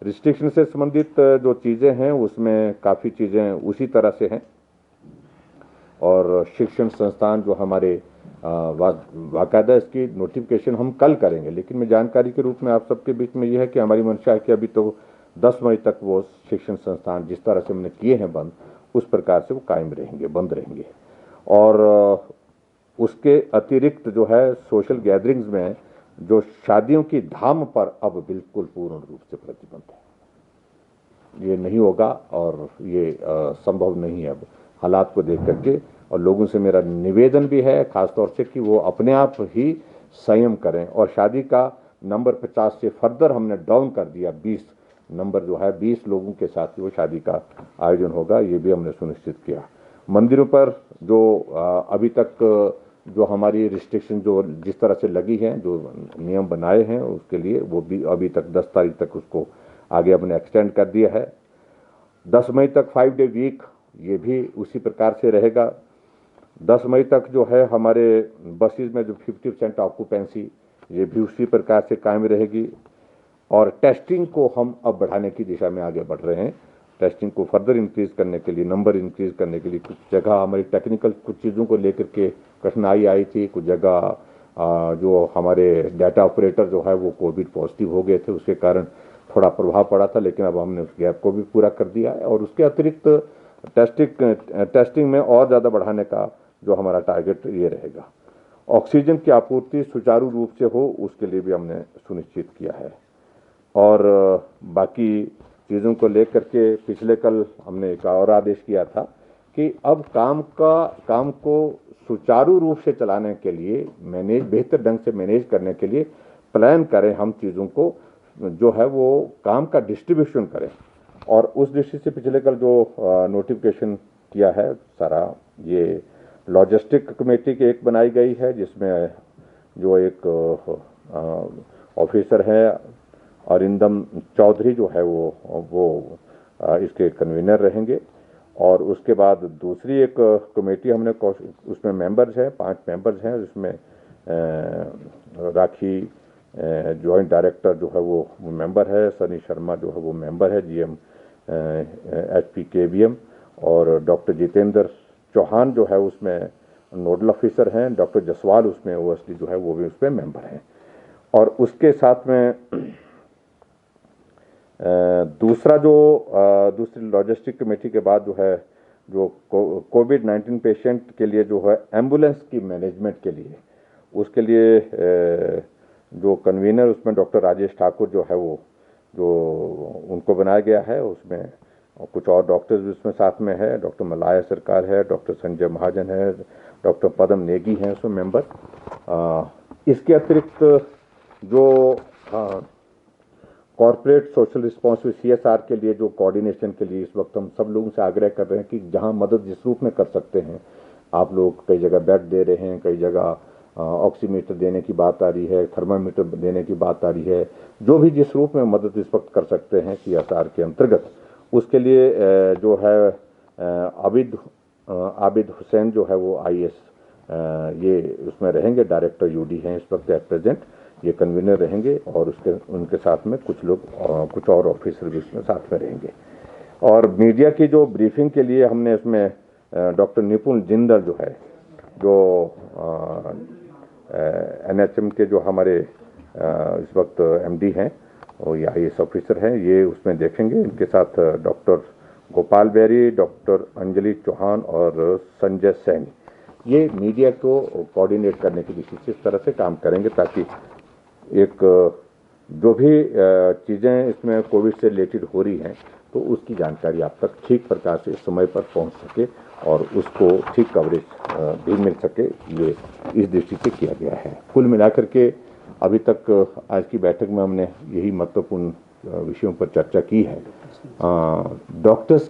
Restriction से संबंधित जो चीज़ें हैं उसमें काफ़ी चीज़ें उसी तरह से हैं और शिक्षण संस्थान जो हमारे बाकायदा इसकी नोटिफिकेशन हम कल करेंगे, लेकिन मैं जानकारी के रूप में आप सबके बीच में यह है कि हमारी मंशा है कि अभी तो 10 मई तक वो शिक्षण संस्थान जिस तरह से हमने किए हैं बंद, उस प्रकार से वो कायम रहेंगे, बंद रहेंगे। और उसके अतिरिक्त जो है सोशल गैदरिंग्स में जो शादियों की धाम पर अब बिल्कुल पूर्ण रूप से प्रतिबंध है। ये नहीं होगा और ये संभव नहीं है अब हालात को देख करके। और लोगों से मेरा निवेदन भी है खासतौर से कि वो अपने आप ही संयम करें और शादी का नंबर 50 से फर्दर हमने डाउन कर दिया, 20 नंबर जो है 20 लोगों के साथ ही वो शादी का आयोजन होगा, ये भी हमने सुनिश्चित किया। मंदिरों पर जो अभी तक जो हमारी रिस्ट्रिक्शन जो जिस तरह से लगी हैं, जो नियम बनाए हैं उसके लिए, वो भी अभी तक 10 तारीख तक उसको आगे हमने एक्सटेंड कर दिया है। 10 मई तक 5 डे वीक ये भी उसी प्रकार से रहेगा। 10 मई तक जो है हमारे बसेस में जो 50% ऑक्यूपेंसी ये भी उसी प्रकार से कायम रहेगी। और टेस्टिंग को हम अब बढ़ाने की दिशा में आगे बढ़ रहे हैं। टेस्टिंग को फर्दर इंक्रीज करने के लिए, नंबर इंक्रीज करने के लिए कुछ जगह हमारी टेक्निकल कुछ चीज़ों को लेकर के कठिनाई आई थी, कुछ जगह जो हमारे डाटा ऑपरेटर जो है वो कोविड पॉजिटिव हो गए थे, उसके कारण थोड़ा प्रभाव पड़ा था, लेकिन अब हमने उस गैप को भी पूरा कर दिया है। और उसके अतिरिक्त टेस्टिंग में और ज़्यादा बढ़ाने का जो हमारा टारगेट ये रहेगा। ऑक्सीजन की आपूर्ति सुचारू रूप से हो उसके लिए भी हमने सुनिश्चित किया है। और बाकी चीज़ों को लेकर के पिछले कल हमने एक और आदेश किया था कि अब काम को सुचारू रूप से चलाने के लिए, बेहतर ढंग से मैनेज करने के लिए प्लान करें, हम चीज़ों को जो है वो काम का डिस्ट्रीब्यूशन करें। और उस दृष्टि से पिछले कल जो नोटिफिकेशन किया है सारा, ये लॉजिस्टिक कमेटी की एक बनाई गई है जिसमें जो एक ऑफिसर है अरिंदम चौधरी जो है वो इसके कन्वीनर रहेंगे। और उसके बाद दूसरी एक कमेटी हमने, उसमें मेंबर्स हैं, 5 मेंबर्स हैं, जिसमें राखी जॉइंट डायरेक्टर जो है वो मेंबर है, सनी शर्मा जो है वो मेंबर है, GM HP KBM, और डॉक्टर जितेंद्र चौहान जो है उसमें नोडल ऑफिसर हैं, डॉक्टर जसवाल उसमें OSD जो है वो भी उसमें मेंबर हैं। और उसके साथ में दूसरी लॉजिस्टिक कमेटी के बाद जो है जो कोविड-19 पेशेंट के लिए जो है एम्बुलेंस की मैनेजमेंट के लिए, उसके लिए जो कन्वीनर उसमें डॉक्टर राजेश ठाकुर जो है वो जो उनको बनाया गया है। उसमें कुछ और डॉक्टर्स भी उसमें साथ में है, डॉक्टर मलाया सरकार है, डॉक्टर संजय महाजन है, डॉक्टर पदम नेगी हैं उसमें मेंबर। इसके अतिरिक्त जो कॉर्पोरेट सोशल रिस्पॉन्सिबिलिटी CSR के लिए जो कोऑर्डिनेशन के लिए इस वक्त हम सब लोगों से आग्रह कर रहे हैं कि जहां मदद जिस रूप में कर सकते हैं, आप लोग कई जगह बेड दे रहे हैं, कई जगह ऑक्सीमीटर देने की बात आ रही है, थर्मामीटर देने की बात आ रही है, जो भी जिस रूप में मदद इस वक्त कर सकते हैं CSR के अंतर्गत, उसके लिए जो है आबिद हुसैन जो है वो IAS ये उसमें रहेंगे, डायरेक्टर UD हैं इस वक्त एट प्रेजेंट, ये कन्वीनर रहेंगे। और उनके साथ में कुछ लोग कुछ और ऑफिसर भी उसमें साथ में रहेंगे। और मीडिया की जो ब्रीफिंग के लिए हमने इसमें डॉक्टर निपुण जिंदल जो है, जो NHM के जो हमारे इस वक्त MD हैं और ये IAS ऑफिसर हैं, ये उसमें देखेंगे। इनके साथ डॉक्टर गोपाल बेरी, डॉक्टर अंजलि चौहान और संजय सैनी, ये मीडिया को कोऑर्डिनेट करने के लिए इस तरह से काम करेंगे ताकि एक जो भी चीज़ें इसमें कोविड से रिलेटेड हो रही हैं तो उसकी जानकारी आप तक ठीक प्रकार से समय पर पहुंच सके और उसको ठीक कवरेज भी मिल सके, ये इस दृष्टि से किया गया है। कुल मिलाकर के अभी तक आज की बैठक में हमने यही महत्वपूर्ण विषयों पर चर्चा की है। डॉक्टर्स